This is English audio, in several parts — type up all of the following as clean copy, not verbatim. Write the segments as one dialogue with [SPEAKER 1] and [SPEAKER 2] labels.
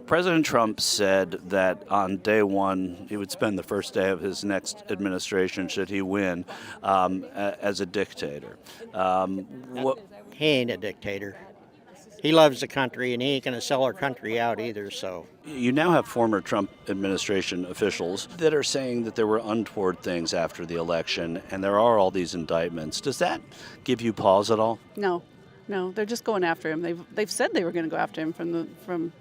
[SPEAKER 1] President Trump said that on day one, he would spend the first day of his next administration, should he win, as a dictator. What,
[SPEAKER 2] He ain't a dictator. He loves the country, and he ain't going to sell our country out either, so.
[SPEAKER 1] you now have former Trump administration officials that are saying that there were untoward things after the election, and there are all these indictments. Does that give you pause at all?
[SPEAKER 3] No, they're just going after him. They've said they were going to go after him from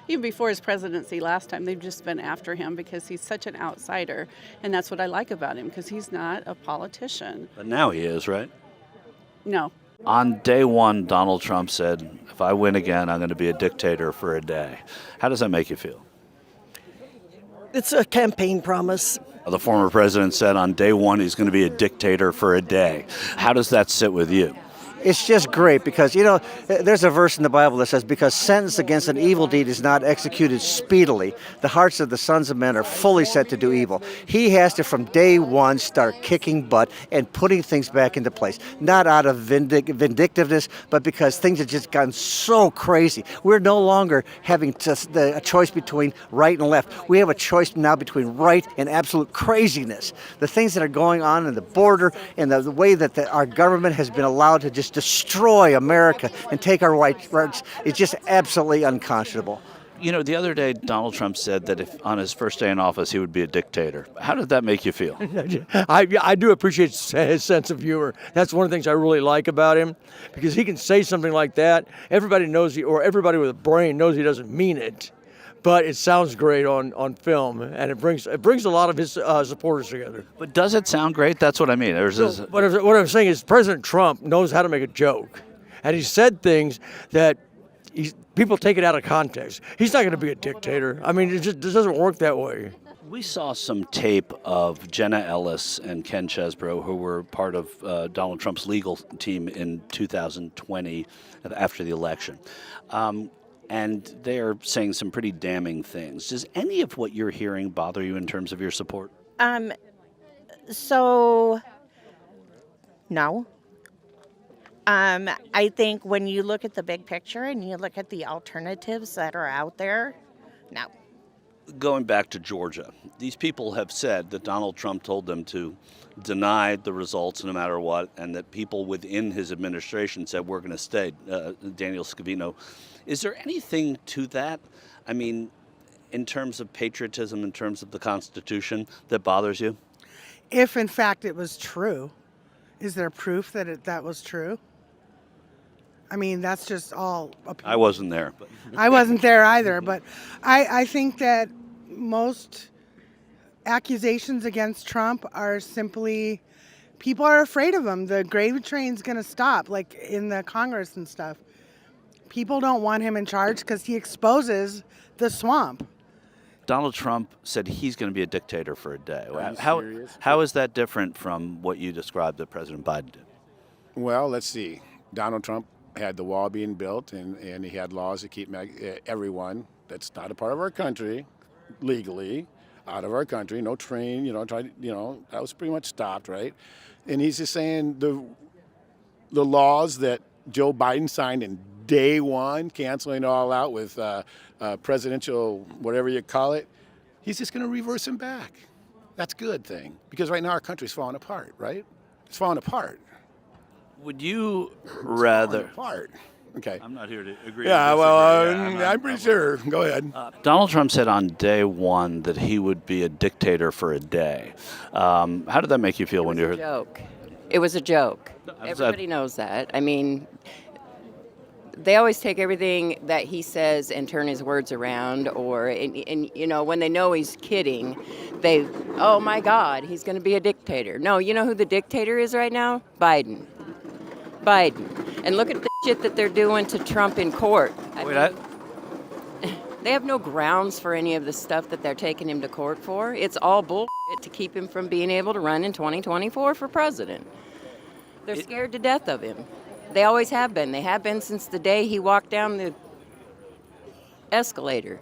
[SPEAKER 3] even before his presidency last time. They've just been after him because he's such an outsider, and that's what I like about him, because he's not a politician.
[SPEAKER 1] But now he is, right?
[SPEAKER 3] No.
[SPEAKER 1] On day one, Donald Trump said, if I win again, I'm going to be a dictator for a day. How does that make you feel?
[SPEAKER 4] It's a campaign promise.
[SPEAKER 1] The former president said on day one he's going to be a dictator for a day. How does that sit with you?
[SPEAKER 4] It's just great because, there's a verse in the Bible that says, because sentence against an evil deed is not executed speedily, the hearts of the sons of men are fully set to do evil. He has to, from day one, start kicking butt and putting things back into place. Not out of vindictiveness, but because things have just gotten so crazy. We're no longer having a choice between right and left. We have a choice now between right and absolute craziness. The things that are going on in the border and the way that our government has been allowed to just destroy America and take our rights is just absolutely unconscionable.
[SPEAKER 1] The other day, Donald Trump said that if on his first day in office, he would be a dictator. How did that make you feel?
[SPEAKER 5] I do appreciate his sense of humor. That's one of the things I really like about him, because he can say something like that. Everybody knows everybody with a brain knows he doesn't mean it, but it sounds great on film, and it brings a lot of his supporters together.
[SPEAKER 1] But does it sound great? That's what I mean.
[SPEAKER 5] What I'm saying is President Trump knows how to make a joke, and he said things that people take it out of context. He's not going to be a dictator. I mean, it doesn't work that way.
[SPEAKER 1] We saw some tape of Jenna Ellis and Ken Chesbrough, who were part of Donald Trump's legal team in 2020 after the election. And they're saying some pretty damning things. Does any of what you're hearing bother you in terms of your support?
[SPEAKER 6] So, no. I think when you look at the big picture and you look at the alternatives that are out there, no.
[SPEAKER 1] Going back to Georgia, these people have said that Donald Trump told them to deny the results no matter what, and that people within his administration said, we're going to stay. Daniel Scavino. Is there anything to that? I mean, in terms of patriotism, in terms of the Constitution, that bothers you?
[SPEAKER 7] If, in fact, it was true, is there proof that that was true? I mean, that's just all opinion.
[SPEAKER 1] I wasn't there. But.
[SPEAKER 7] I wasn't there either, but I think that most accusations against Trump are simply, people are afraid of him. The gravy train's going to stop, like in the Congress and stuff. People don't want him in charge because he exposes the swamp.
[SPEAKER 1] Donald Trump said he's going to be a dictator for a day. How is that different from what you described that President Biden did?
[SPEAKER 8] Well, let's see. Donald Trump had the wall being built, and he had laws to keep everyone that's not a part of our country legally out of our country. No train, that was pretty much stopped, right? And he's just saying the laws that Joe Biden signed in day one, canceling it all out with presidential, whatever you call it, he's just going to reverse them back. That's a good thing, because right now our country's falling apart, right? It's falling apart.
[SPEAKER 1] Would you rather...
[SPEAKER 8] It's falling apart. Okay.
[SPEAKER 1] I'm not here to agree.
[SPEAKER 8] Yeah, well, I'm pretty sure. Go ahead.
[SPEAKER 1] Donald Trump said on day one that he would be a dictator for a day. How did that make you feel when you heard?
[SPEAKER 9] It was a joke. Everybody knows that. I mean, they always take everything that he says and turn his words around, and when they know he's kidding, oh my God, he's going to be a dictator. No, you know who the dictator is right now? Biden. And look at the shit that they're doing to Trump in court. They have no grounds for any of the stuff that they're taking him to court for. It's all bullshit to keep him from being able to run in 2024 for president. They're scared to death of him. They always have been. They have been since the day he walked down the escalator.